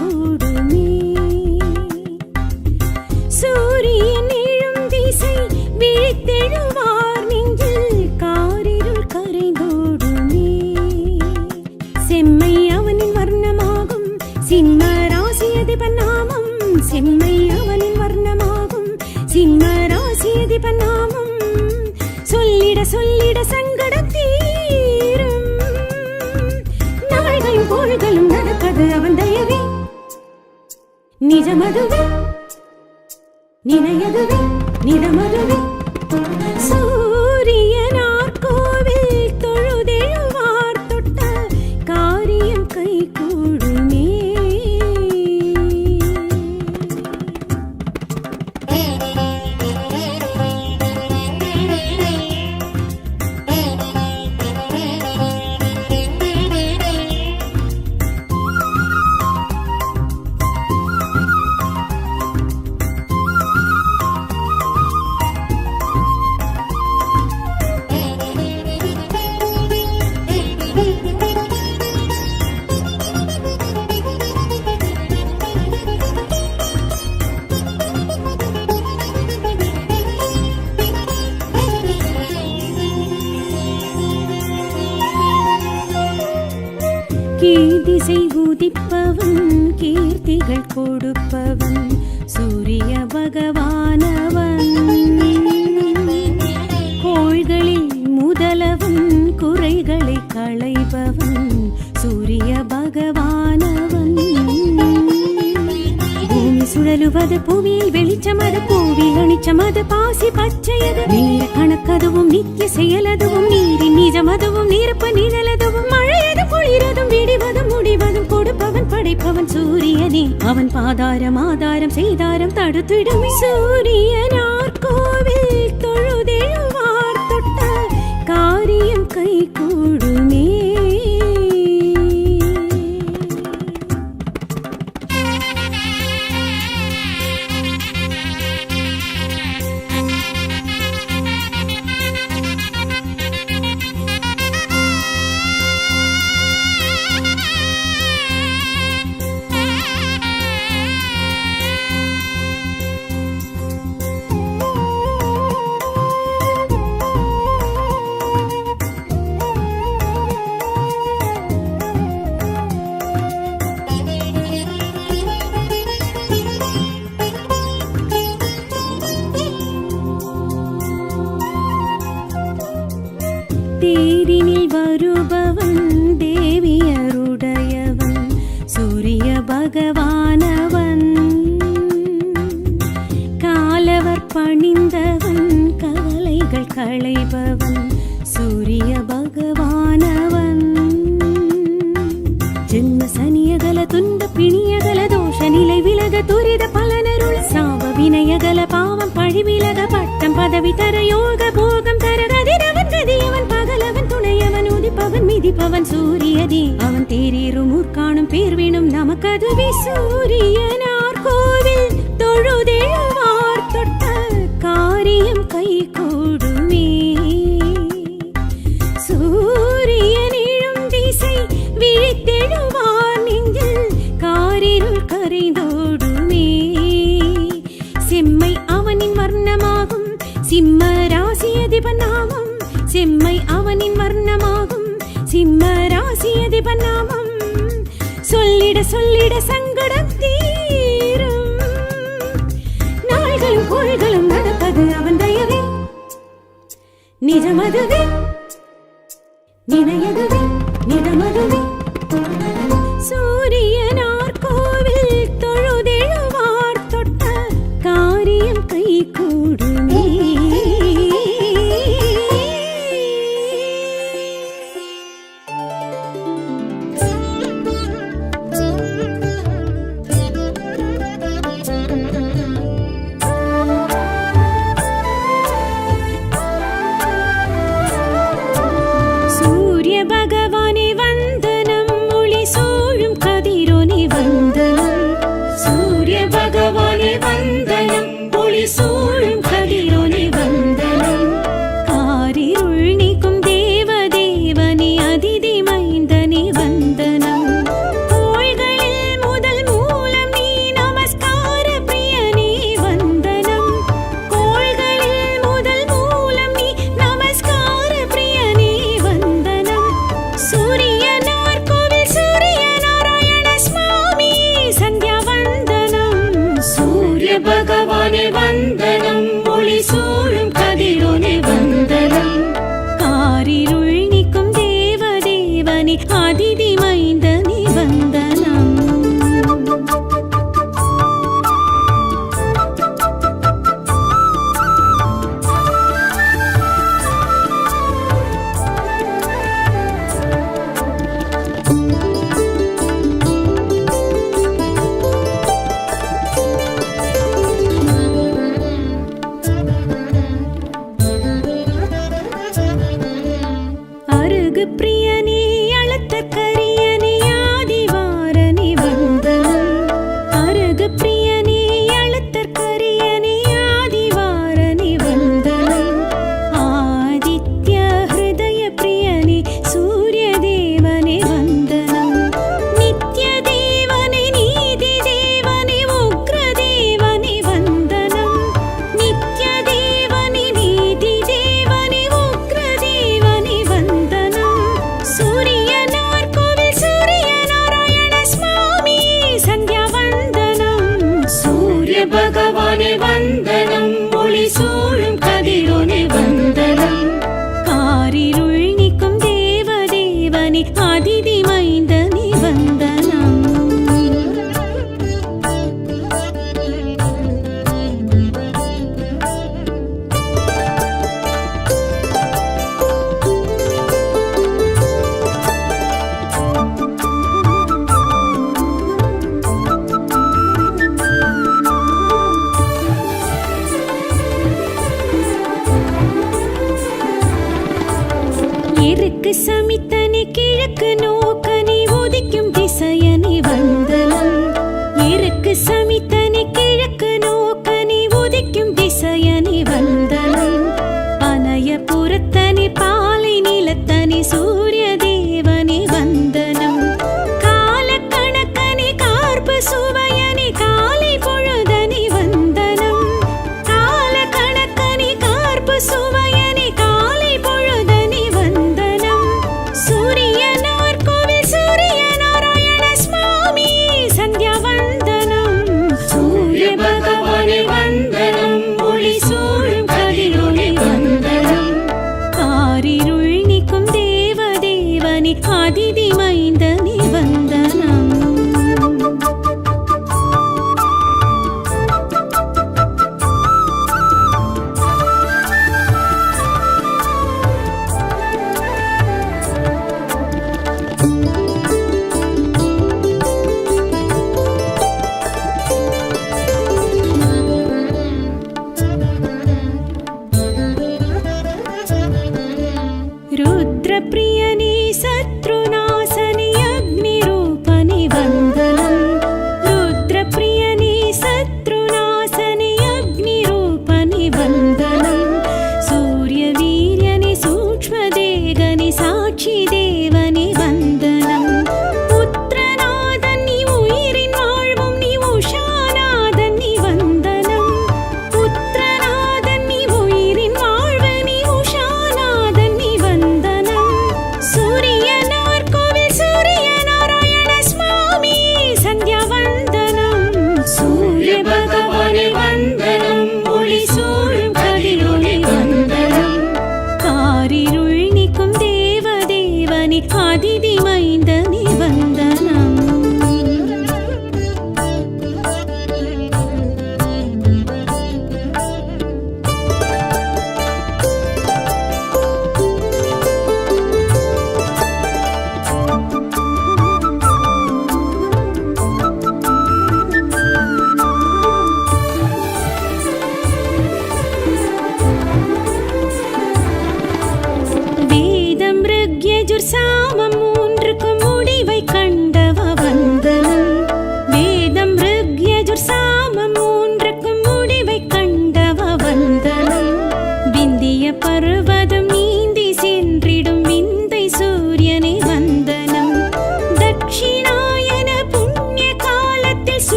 கூடுமே. சூரியன் எழும் திசை விழித்தெழுவார் நெஞ்சில் காரிருள் கரைந்தோடுமே. செம்மை அவனின் வர்ணமாகும் சிம்ம ராசியதிபன் நாமம். செம்மை அவனின் வர்ணமாகும் சிம்ம ராசியதிபன் நாமம். சொல்லிட சொல்லிட சங்கடம் தீரும். நாள்களும் கோள்களும் நடப்பது அவன் தயவே. நிஜமதுவே நினையதுவே நிறமதுவே. சூரியனார் கோவில் தொழுதெழுவார் தொட்ட காரியம் கை கூடுமே. கீர்த்திசை உதிப்பவன் கீர்த்திகள் கொடுப்பவன் சூரிய பகவானவன். கோள்களில் முதலவன் குறைகளை களைபவன் சூரிய பகவானவன். பூமி சுழலுவது புவியில் வெளிச்சமது பூவில் அணிச்சமது பாசி பச்சையது. நீல கணக்கதுவும் நித்திய செயலதுவும் நீரின் நிஜமதுவும் நீரப்ப நிழலதுவும் மழையது பொழிரதும் விடிவதும் முடிவதும் கொடுப்பவன் படைப்பவன் சூரியனே. அவன் பாதாரம் ஆதாரம் செய்தாரம் தடுத்திடுமே. சூரியனார் கோவில் தொழுதெழுவார் தொட்ட காரியம் கை கூடுமே. தேரினில் வருபவன் தேவியருடையவன் சூரிய பகவானவன். காலவர் பணிந்தவன் கவலைகள் களைபவன் சூரிய பகவானவன். ஜென்ம சனியகல துன்ப பிணியகல தோஷ நிலை விலக துரித பலனருள் சாப வினயகல பாவம் பழி விலக பட்டம் பதவி தர யோக போகம் தர கதிரவன் கதியவன் பகலவன் துணையவன் உதிப்பவன் மிதிப்பவன் சூரியனே. அவன் தேரேறும் ஊர்காணும் பேர் வேணும் நமக்கதுவே. சூரியனார் கோவில் தொழுதெழுவார் தொட்ட காரியம் கை கூடுமே. சூரியன் எழும் திசை விழித்தெழுவார் நெஞ்சில் காரிருள் கரைந்தோடுமே. செம்மை அவனின் வர்ணமாகும் சிம்ம ராசியதிபன் நாமம். செம்மை அவனின் வர்ணமாகும் சிம்ம ராசியதிபன் நாமம். சொல்லிட சொல்லிட சங்கடம் தீரும். நாள்களும் கோள்களும் நடப்பது அவன் தயவே. நிஜமதுவே நினையதுவே நிறமதுவே. சூரியனார் கோவில் தொழுதெழுவார் தொட்ட காரியம் கை கூடுமே. பகவானே வந்தனம், ஒளி சூழும் கதிரோனே வந்தனம், காரிருள் நீக்கும் தேவதேவனே அதிதி மைந்தனே வந்தனம். அருகு பிரியனே அழுத்த கரியனே ஆதிவாரனே வந்தனம், அருகு பிரியனே அழுத்த கரியனே ஆதிவாரனே வந்தனம், ஆதித்ய ஹிருதய பிரியனே சூரிய தேவனே வந்தனம், நித்ய தேவனே நீதி தேவனே உக்ர தேவனே வந்தனம், நித்ய தேவனே நீதி தேவனே உக்ர தேவனே வந்தனம், சூரியனார் கோவில் சூரிய நாராயண சுவாமி சந்தியா வந்தனம், சூரிய பகவானே வந்தனம், ஒளி சூழும் கதிரோனே வந்தனம், காரிருள் நீக்கும் தேவதேவனே அதிதி மைந்தனே வந்தனம். இருக்கு சமித்தனி கிழக்கு நோக்கனி உதிக்கும் திசையனி வந்தனம், இருக்கு சமித்தனி கிழக்கு நோக்கனி உதிக்கும் திசையனி வந்தனம், பனய புறத்தனி பாலை நிலத்தனி சூரிய தேவனே வந்தனம், கால கணக்கனி கார்பு சுவையனி காலை பொழுதனி வந்தனம், கால கணக்கனி கார்பு சுவையனி காலை பொழுதனி வந்தனம், சூரியனார் கோவில் சூரிய நாராயண சுவாமி சந்தியா வந்தனம்,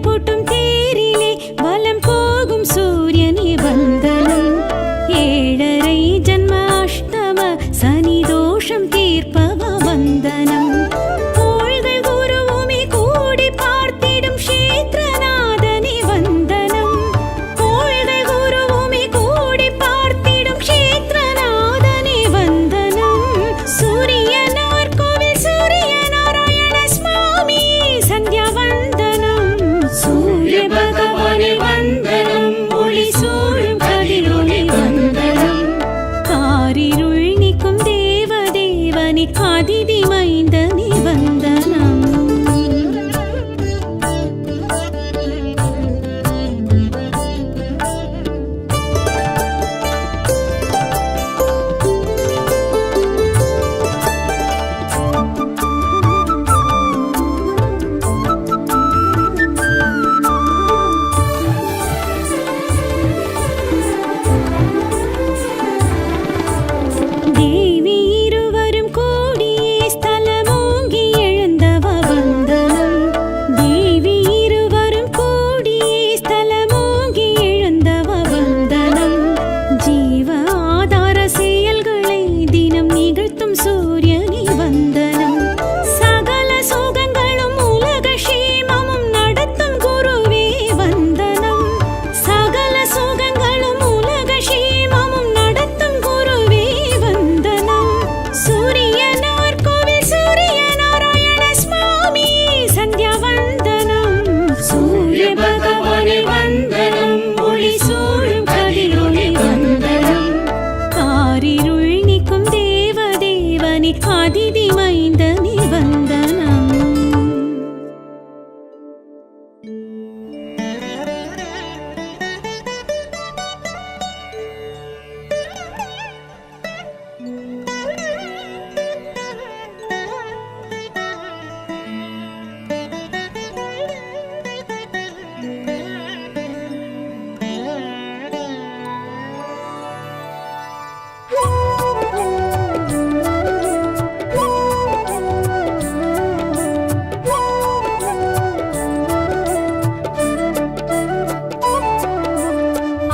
பூட்டும் தேரிலே வலம் போகும் சூரியனே வந்தனம். 7.5 ஜன்ம அஷ்டம சனி தோஷம் தீர்ப்பவ வந்தனம். கோள்கள் குருவுமே கூடி பார்த்திடும் க்ஷேத்ரநாதனே வந்தனம். கோள்கள் குருவுமே கூடி பார்த்திடும் க்ஷேத்ரநாதனே வந்தனம். சூரியனார் கோவில் சூரிய நாராயண சுவாமியே சந்தியா வந்தனம். சூரிய பகவானே வந்தனம். ஒளி சூழும் கதிரொளி வந்தனம். காரிருள் நீக்கும் தேவதேவனே ஆதிதி மைந்தனே வந்தனம். தேவி இருவரும் கூடியே ஸ்தலமோங்கி எழுந்தவ வந்தனம். தேவி இருவரும் கூடியே ஸ்தலமோங்கி எழுந்தவ வந்தனம். ஜீவ ஆதார செயல்களை தினம் நிகழ்த்தும் சூரியனே வந்தனம். சகல சுகங்களும் உலக க்ஷேமமும் நடத்தும் குருவே வந்தனம். சகல சுகங்களும் உலக க்ஷேமமும் நடத்தும் குருவே வந்தனம். சூரியனார் கோவில் சூரிய நாராயண சுவாமியே சந்தியா வந்தனம். சூரிய பகவானே வந்தனம். ஒளி சூழும் கதிரொளி வந்தனம். காரிருள் நீக்கும் தேவதேவனே ஆதிதி மைந்தனே வந்தனம்.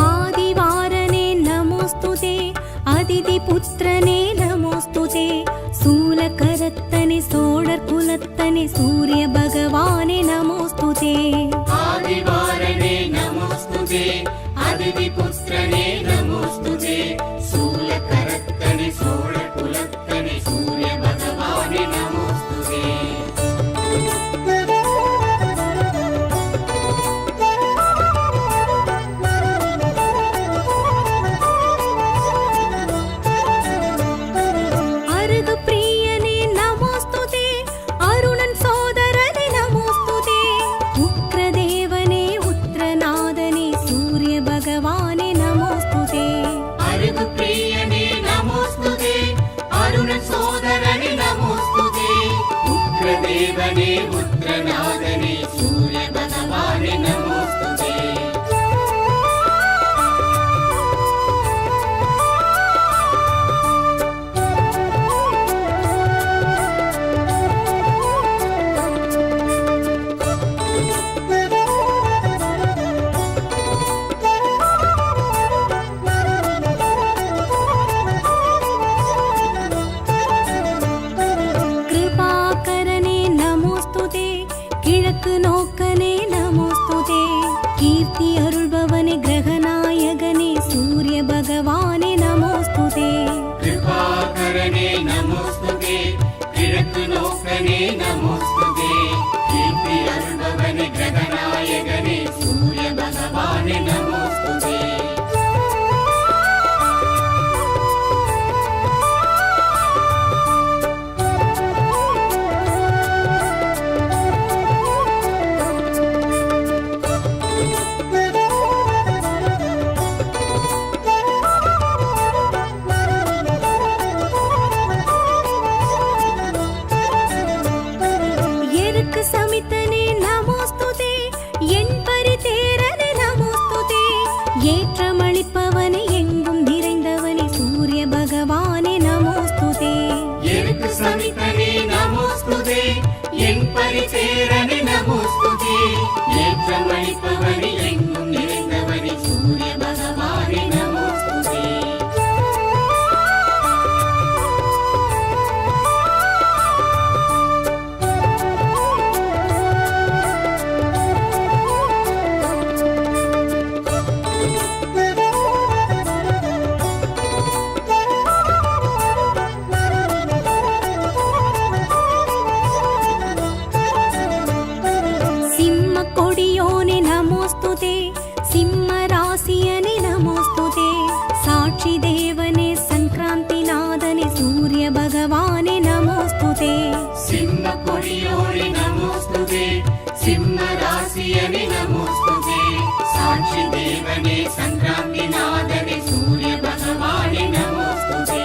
आदिवारने नमोस्तुते அதிதிபுத்திரனே நமோஸ்துதே. சூலகரத்தனே சோழர் குலத்தனே சூரிய பகவானே நமோஸ்துதே. ஆதிவாரனே நமோஸ்துதே அதிதிபுத்திரனே நமோஸ்துதே. சூலகரத்தனே சோழர் குலத்தனே சூரிய பகவானே நமோஸ்துதே. அருகு பிரியனே நமோஸ்துதே. அருணன் சோதரனே நமோஸ்துதே. உக்ரதேவனே உத்ரநாதனே சூரிய பகவானே நமோஸ்துதே. அருகு பிரியனே நமோஸ்துதே. அருணன் சோதரனே நமோஸ்துதே. உக்ரதேவனே உத்ரநாதனே சூரிய பகவானே நமோஸ்துதே. கிருபாகரனே நமோஸ்துதே. கிழக்கு நோக்கி ஏற்றமளிப்பவனே எங்கும் நிறைந்தவனே சூரிய பகவானே நமோஸ்துதே. சிம்ம கொடியோனே நமோஸ்துதே, சிம்ம ராசியனே நமோஸ்துதே, சாட்சி தேவனே சங்கராந்தி நாதனே சூரிய பகவானே நமோஸ்துதே. சிம்ம கொடியோனே நமோஸ்துதே, சிம்ம ராசியனே நமோஸ்துதே, சாட்சி தேவனே சங்கராந்தி நாதனே சூரிய பகவானே நமோஸ்துதே.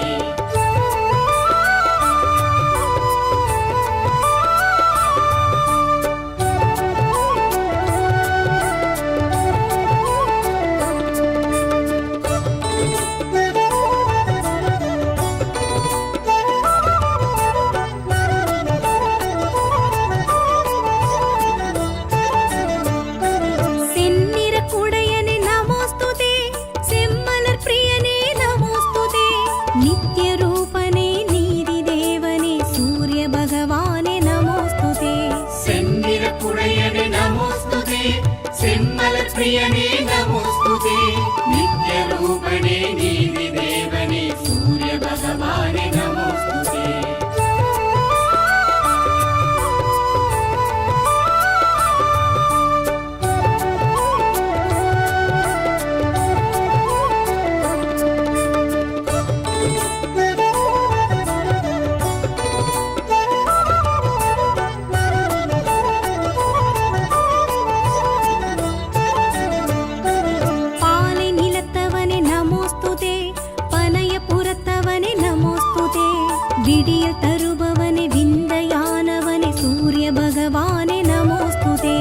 செந்நிற குடையனே நமோஸ்துதே, செம்மலர் பிரியனே நமோஸ்துதே, நித்ய ரூபனே நீதி தேவனே சூரிய பகவானே நமோஸ்துதே. செந்நிற குடையனே நமோஸ்துதே, செம்மலர் பிரியனே நமோஸ்துதே, நித்ய ரூபனே நீதி தேவனே சூரிய பகவானே நமோஸ்துதே. பாலை நிலத்தவனே நமோஸ்துதே, பனைய புறத்தவனே நமோஸ்துதே, விடியல் தருபவனே விந்தையானவனே சூரிய பகவானே நமோஸ்துதே.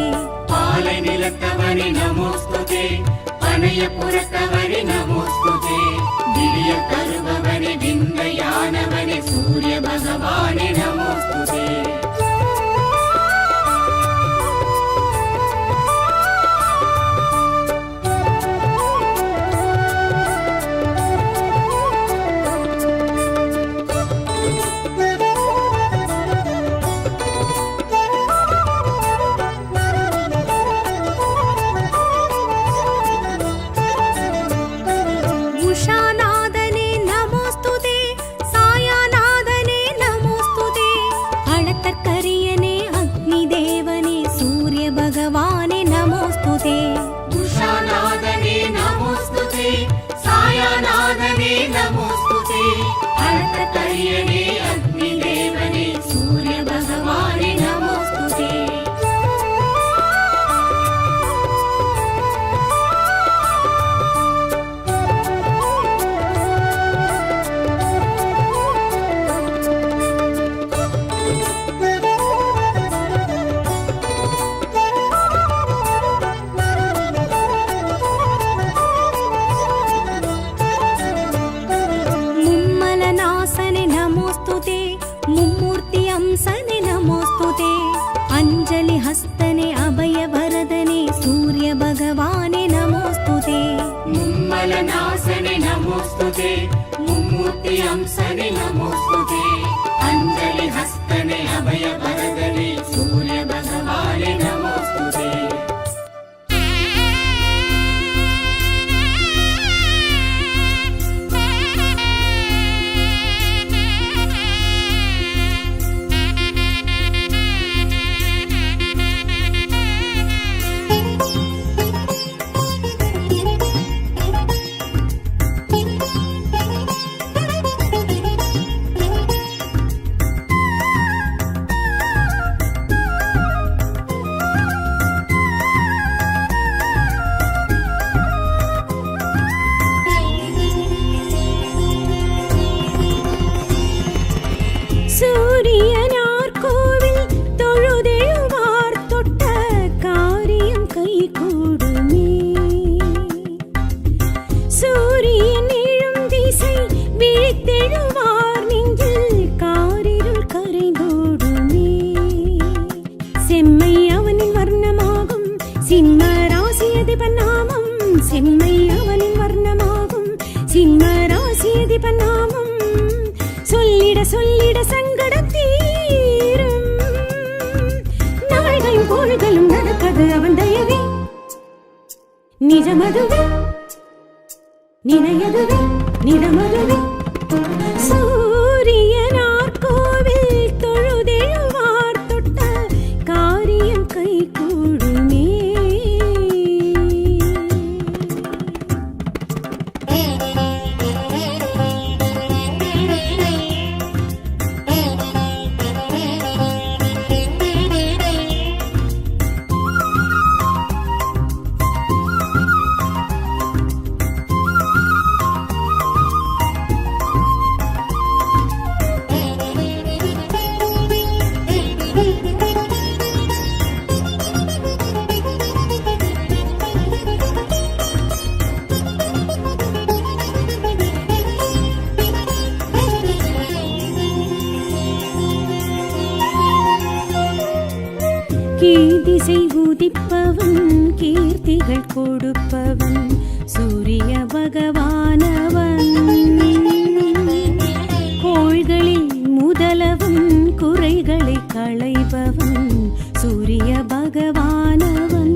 பாலை நிலத்தவனே நமோஸ்துதே, பனைய புறத்தவனே நமோஸ்துதே, விடிய தருபவனே விந்தையானவனே சூரிய பகவானே நமோஸ்துதே. உஷாநாதனே நமோஸ்துதே, சாயாநாதனே நமோஸ்துதே, அளத்தற்கரியனே அக்னி தேவனே சூரிய பகவானே நமோஸ்துதே. உஷாநாதனே நமோஸ்துதே, சாயாநாதனே நமோஸ்துதே, அளத்தரியனே அக்னி தேவனே சூரிய பகவானே நமோஸ்துதே. மும்மலநாசனே நமோஸ்துதே, மும்மூர்த்தி அம்சனே நமோஸ்துதே, அஞ்சலி ஹஸ்தனே அபய வரதனே சூரிய பகவானே நமோஸ்துதே. மும்மலநாசனே நமோஸ்துதே, மும்மூர்த்தி அம்சனே நமோஸ்துதே, அஞ்சலி ஹஸ்தனே அபய வரதனே சூரிய பகவானே நமோஸ்துதே. சூரியனார் கோவில் தொழுதெழுவார் தொட்ட காரியம் கைகூடுமே. சூரியன் எழும் திசை விழித்தெழுவார் நெஞ்சில் காரிருள் கரைந்தோடுமே. செம்மை அவனின் வர்ணமாகும் சிம்ம சிம்ம ராசியதிபன் நாமம் செம்மை அவனின் வர்ணமாகும். சிம்ம ராசியதிபன் நாமம் சொல்லிட சொல்லிட சங்கடம் தீரும். நாள்களும் கோள்களும் நடப்பது அவன் தயவே. நிஜமதுவே நினையதுவே நிடமதுவே. சூரியனார் கோவில் தொழுதெழுவார் தொட்ட காரியம் கை கூடுமே. கீழ்திசை உதிப்பவன் கீர்த்திகள் கொடுப்பவன் சூரிய பகவானவன். கோள்களில் முதலவன் குறைகளை களைபவன் சூரிய பகவானவன்.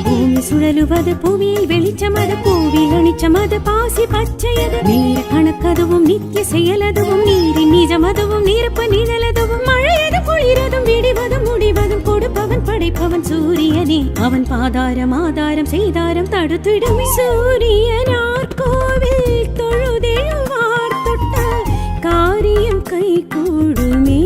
பூமி சுழலுவது புவியில் வெளிச்சமது பூவில் அணிச்சமது பாசி பச்சையது. நீர கணக்கதுவும் நித்திய செயலதுவும் நீரின் நிஜமதுவும் நீரப்ப நிழலதுவும் மழையது பொழிறதும் விடிவதும் முடிவதும் கொடுப்பவன் படைப்பவன் சூரியனே. அவன் பாதாரம் ஆதாரம் செய்தாரம் தடுத்திடுமே. சூரியனார் கோவில் தொழுதெழுவார் தொட்ட காரியம் கை கூடுமே.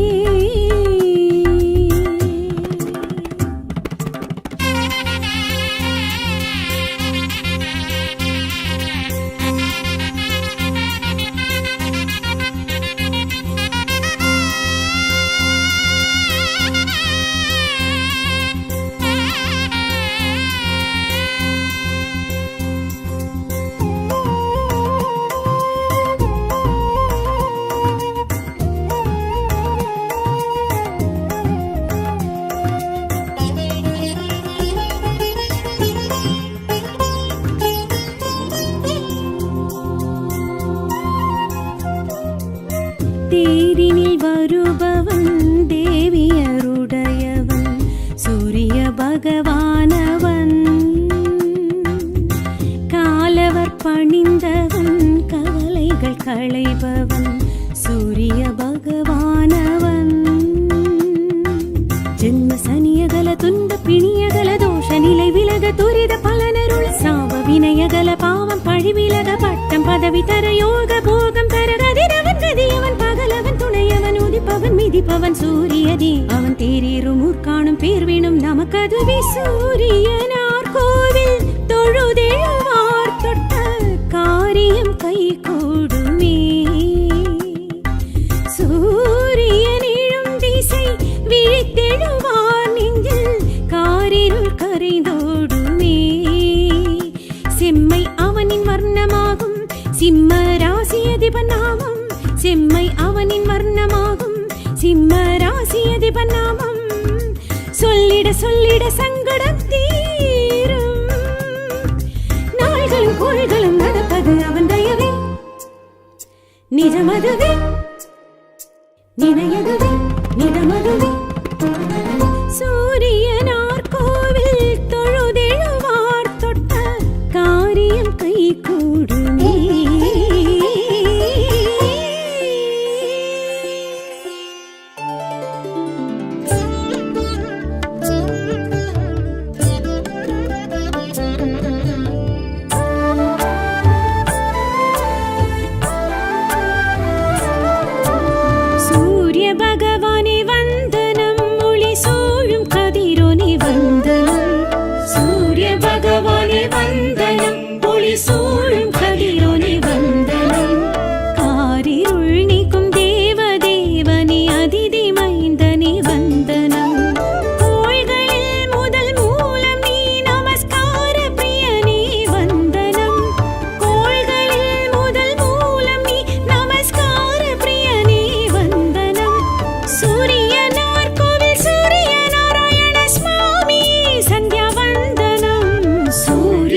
தேரினில் வருபவன் தேவியருடையவன் சூரிய பகவானவன். காலவர் பணிந்தவன் கவலைகள் களைபவன் சூரிய பகவானவன். ஜென்ம சனியகல துன்ப பிணியகல தோஷ நிலை விலக துரித பலனருள் சாவ வினயகல பாவம் பழி விலக பட்டம் பதவி தர யோக போகம் தர கதிரவன் கதியவன் பகலவன் துணையவன் உதிப்பவன் மிதிப்பவன் சூரியனே. அவன் தேரேறும் ஊர்காணும் பேர்வினும் நமக்கதுவே. சூரியனார் கோவில் தொழுதெழுவார் தொட்ட காரியம் கை கூடுமே. சூரியனிழும் திசை விழித்தெழுவார் நெஞ்சில் காரிருள் கரைந்தோடுமே. செம்மை அவனின் வர்ணமாகும் சிம்ம ராசியதிபன் நாமம் செம்மை அவனின் வர்ணமாகும். சிம்ம ராசியதிபன் நாமம் சொல்லிட சொல்லிட சங்கடம் தீரும். நாள்களும் கோள்களும் நடப்பது அவன் தயவே. நிஜமதுவே நினையதுவே நிடமதுவே. சூரியனார் கோவில் தொழுதெழுவார் தொட்ட காரியம் கை கூடுமே. சூரிய பகவான்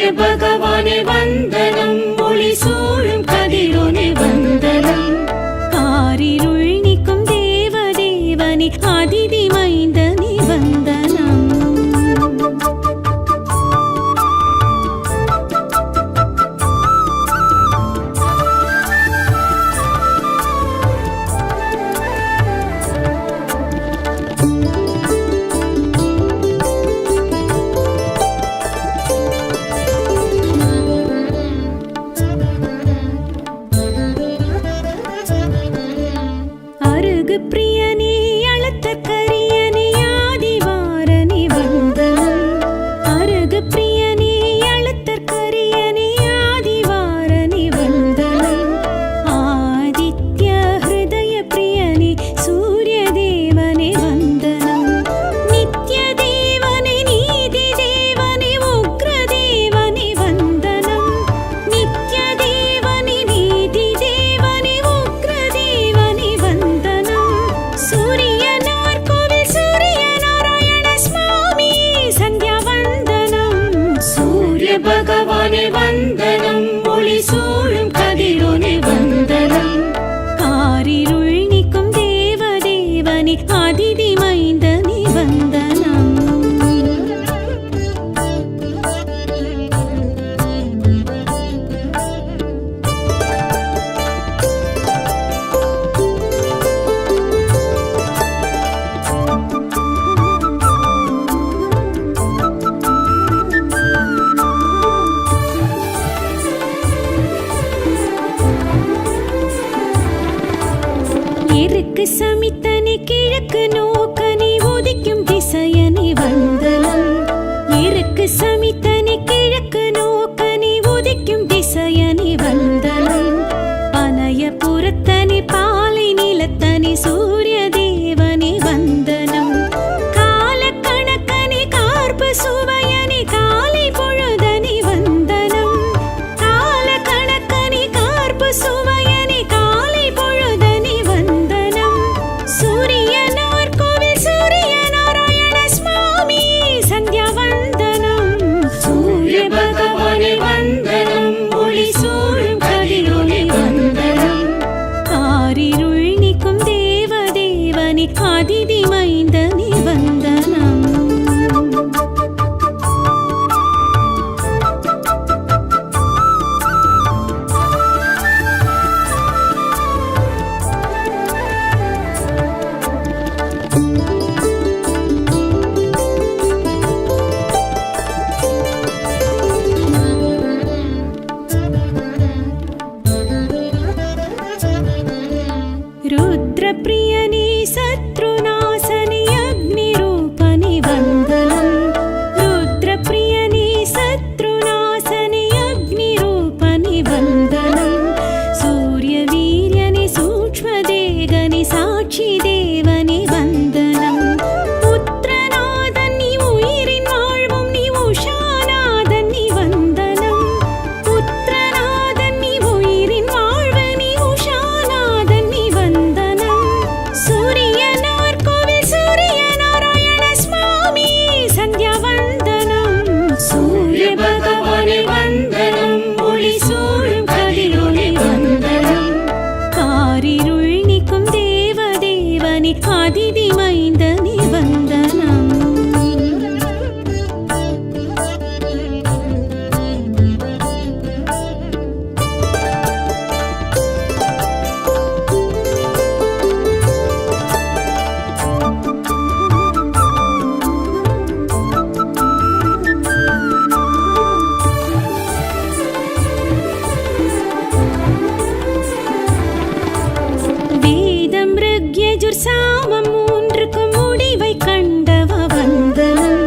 சூரிய பகவானே வந்தனம், ஒளி சூழும் கதிரோனே வந்தனம், காரிருள் நீக்கும் தேவதேவனே அதிதி மைந்தனே வந்தனம். பிரியனே அழுத்தற்கரியனே ஆதிவாரனே வந்தனம், அருகு பிரியனே அழுத்தற்கரியனே ஆதிவாரனே வந்தனம், ஆதித்ய ஹிருதய பிரியனே சூரிய தேவனே வந்தனம், நித்ய தேவனே நீதி தேவனே உக்ர தேவனே வந்தனம், நித்ய தேவனே நீதி தேவனே உக்ர தேவனே வந்தனம், சூரியனார் கோவில் சூரிய நாராயண சுவாமி சந்தியா வந்தனம், சூரிய பகவானே வந்தனம், ஒளி சூழும் கதிரோனே வந்தனம், காரிருள் நீக்கும் தேவதேவனே அதிதி மைந்தனே வந்தனம். இருக்கு சமித்தனே கிழக்கு நோக்கனே உதிக்கும் திசையனே வந்தனம், இருக்கு சமித்தனே கிழக்கு நோக்கனே உதிக்கும் திசையனே வந்தனம், பனைய புறத்தனே பாலை நிலத்தனே சூரிய தேவனே வந்தனம், கால கணக்கனே கார்பு சுவையனே காலை பொழுதனே வந்தனம், கால கணக்கனே கார்பு சுவையனே காலை பொழுதனே வந்தனம், சூரியனார் கோவில் சூரிய நாராயண சுவாமி சந்தியா வந்தனம், சூரிய பகவானே வந்தனம், ஒளி சூழும் கதிரோனே வந்தனம், காரிருள் நீக்கும் தேவதேவனே அதிதி மைந்தனே வந்தனம். ருத்ரபிரியனே சத்ருநாசனே அக்னிரூபனே வந்தனம், ருத்ரபிரியனே சத்ருநாசனே அக்னிரூபனே வந்தனம், சூரிய வீரியனே சூக்ஷ்மதேகனே சாட்சி தேவனே வந்தனம், புத்திரநாதன் நீ உயிரின் வாழ்வும் நீ உஷாநாதன் நீ வந்தனம், புத்திரநாதன் நீ உயிரின் வாழ்வு நீ உஷாநாதன் நீ வந்தனம், சூரியனார் கோவில் சூரிய நாராயண சுவாமி சந்தியா வந்தனம், சூரிய பகவானே வந்தனம், ஒளி சூழும் கதிரோனே வந்தனம், காரிருள் நீக்கும் தேவதேவனே அதிதி மைந்தனே வந்தனம். சூரிய பகவானே வந்தனம், ஒளி சூழும் கதிரோனே வந்தனம், காரிருள் நீக்கும் தேவதேவனே அதிதி மைந்தனே வந்தனம், வேதம் ருக்யஜுர் சாமம் மூன்றுக்கும் முடிவை கண்டவ வந்தனம்,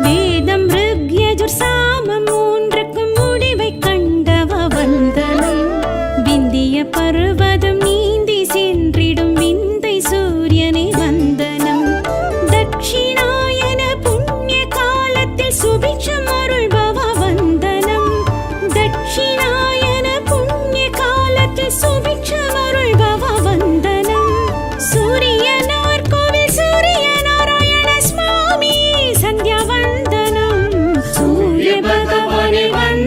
வேதம் ருக்யஜுர் சாமம் மூன்றுக்கும் முடிவை கண்டவ வந்தனம், விந்திய பர்வதம் நீந்தி சென்றிடும் விந்தை சூரியனே வந்தனம், தட்சிணாயன புண்ணிய காலத்தில் சுபிட்சம் அருள்பவ வந்தனம், தட்சிணாயன புண்ணிய காலத்தில் சுபிட்சம் அருள்பவ வந்தனம், சூரியனார் கோவில் சூரிய நாராயண சுவாமி சந்தியா வந்தனம், சூரிய பகவானே வந்தனம்,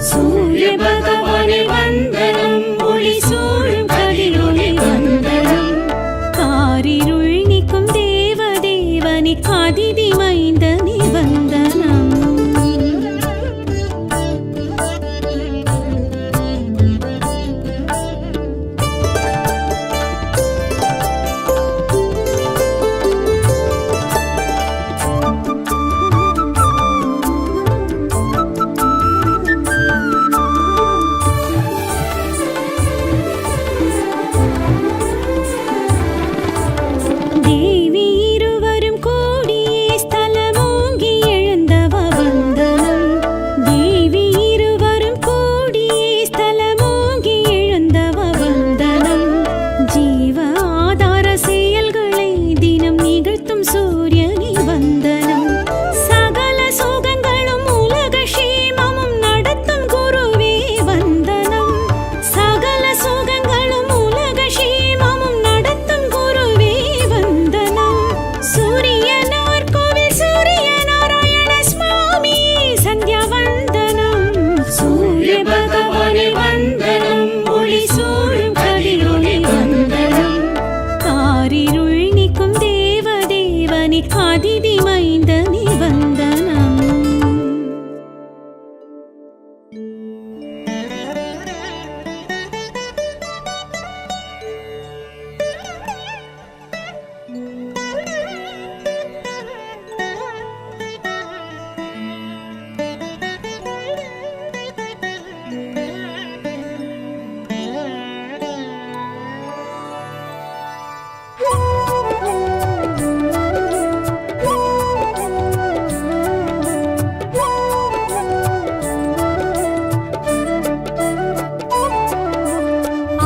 சூரிய பகவானே வந்தனம், ஒளி சூழும் கதிரொளி வந்தனம். காரிருள் நீக்கும் தேவ தேவனே, அதிதி மைந்தனே வந்தனம். தேவி இருவரும் கூடியே ஸ்தலமோங்கி எழுந்தவ வந்தனம். தேவி இருவரும் கூடியே ஸ்தலமோங்கி எழுந்தவ வந்தனம். ஜீவ ஆதார செயல்களை தினம் நிகழ்த்தும் சூரியனே வந்தனம். சகல சுகங்களும் உலக க்ஷேமமும் நடத்தும் குருவே வந்தனம். சகல சுகங்களும் உலக க்ஷேமமும் நடத்தும் குருவே வந்தனம். சூரியனார் கோவில் சூரிய நாராயண சுவாமி சந்தியா வந்தனம். சூரிய பகவானே வந்தனம், ஒளி சூழும் கதிரொளி வந்தனம். காரிருள் நீக்கும் தேவ தேவனே, அதிதி மைந்தனே வந்தனம்.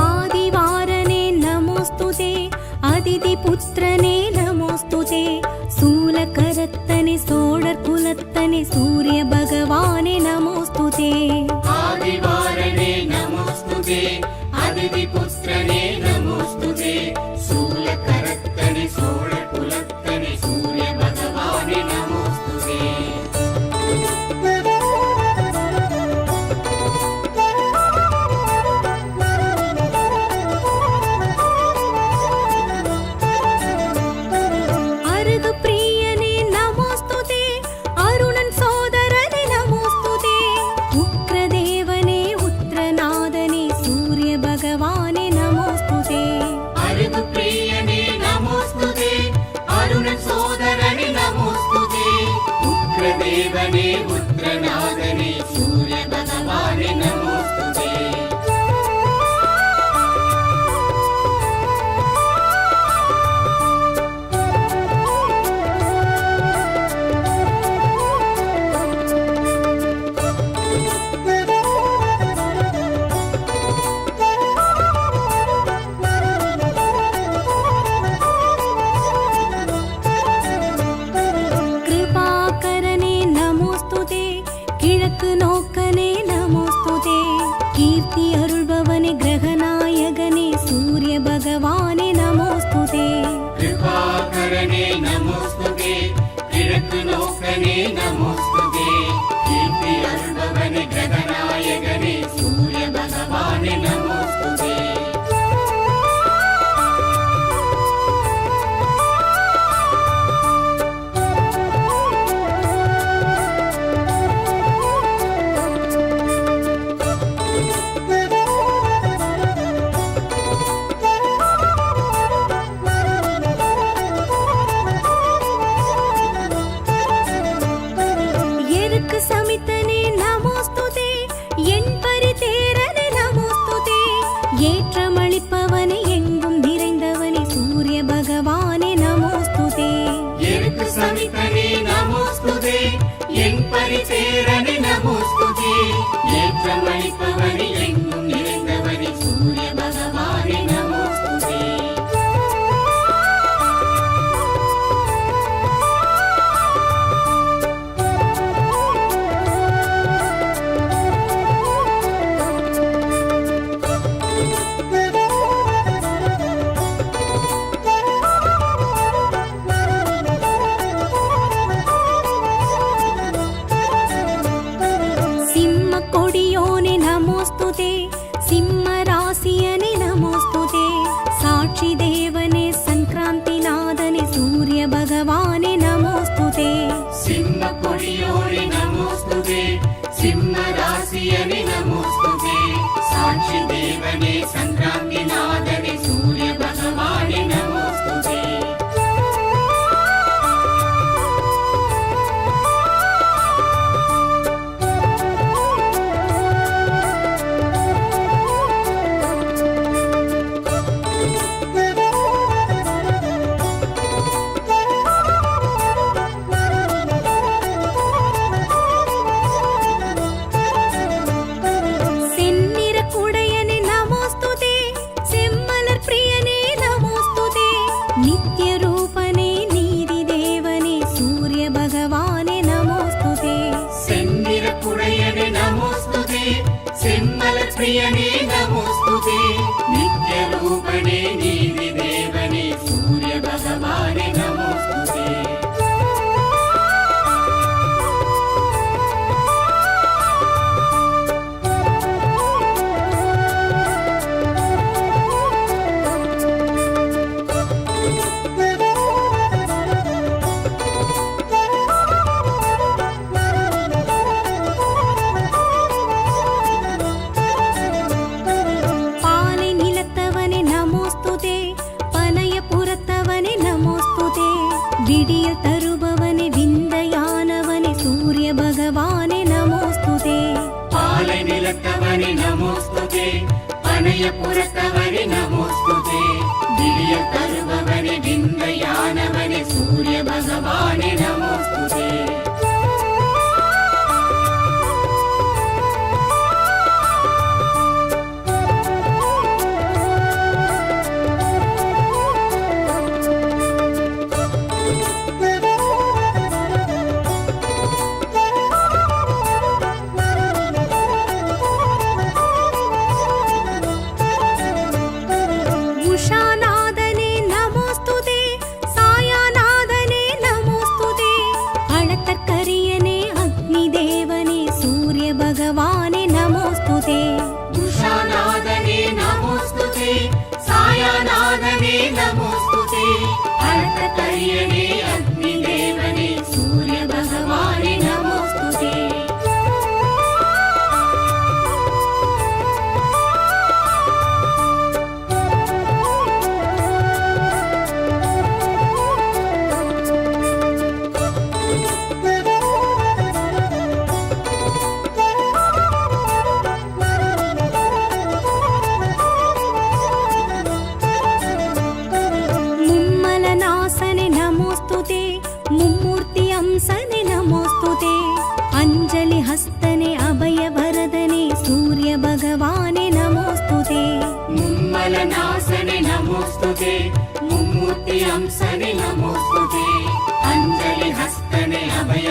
ஆதிவாரனே நமோஸ்துதே, அதிதி புத்திரனே நமோஸ்துதே. சூலகரத்தனே சோழர் குலத்தனே, சூரிய பகவானே நமோஸ்துதே. ஆதிவாரனே நமோஸ்துதே, அதிதி புத்திரனே நமோஸ்துதே. சூலகரத்தனே சோழர் குலத்தனே, சூரிய பகவானே நமோஸ்துதே. அருகு பிரியனே நமோஸ்துதே, அருணன் சோதரனே நமோஸ்துதே. உக்ரதேவனே உத்ரநாதனே, சூரிய பகவானே நமோஸ்துதே. அருகு பிரியனே நமோஸ்துதே, அருணன் சோதரனே நமோஸ்துதே. உக்ரதேவனே உத்ரநாதனே, சூரிய பகவானே நமோஸ்துதே. கிருபாகரனே நமோஸ்துதே, கிழக்கு நோக்கனே நமோஸ்துதே. கீர்த்தி அருள்பவனே கிரகநாயகனே, சூரிய பகவானே நமோஸ்துதே. கிருபாகரனே நமோஸ்துதே, கிழக்கு நோக்கனே நமோஸ்துதே. கீர்த்தி அருள்பவனே கிரகநாயகனே, சூரிய பகவானே நமோஸ்துதே. எருக்கு சமித்தனே நமோஸ்துதே, என் பரிதேரனே நமோஸ்துதே. ஏற்றமளிப்பவனே எங்கும் நிறைந்தவனே, சூரிய பகவானே நமோஸ்துதே. எருக்கு சமித்தனே நமோஸ்துதே, என் பரிசேரனே நமோஸ்துதே. ஏற்றமளிப்பவனே எங்கும் நிறைந்தவனே, சூரிய பகவானே நமோஸ்துதே. சிம்ம கொடியோ नमोस्तुते सिंहराशियने नमोस्तुते साक्षी देवने संक्रांतिनादने सूर्य भगवाने नमोस्तुते सिंहकोडियोरे नमोस्तुते सिंहराशियने नमोस्तुते साक्षी देवने संक्रांतिनादने सूर्य भगवाने नमोस्तुते प्रियने नमोस्तुते नित्य रूपणे नीति देवने सूर्य भगवाने नमोस्तुते विडिय तरुबवने विंदयानवने सूर्य भगवाने नमोस्तुते पाले निलतवने नमोस्तुते पनय पुरतवने नमोस्तुते विडिय तरुबवने विंदयानवने सूर्य भगवाने नमोस्तुते उषानादने नमोस्तुते सायानादने नमोस्तुते अळतकरियने अग्निदेवने सूर्य भगवाने नमोस्तुते उषानादने नमोस्तुते सायानादने नमोस्तुते अळतकरियने अग्निदेवने सूर्य भगवाने नमोस्तुते मुम्मूर्ति अंसने नमोस्तुते अंजलि हस्तने अभय वरदने सूर्य भगवाने नमोस्तुते मुम्मलनासने नमोस्तुते मुम्मूर्ति अंसने नमोस्तुते अंजलि हस्तने अभय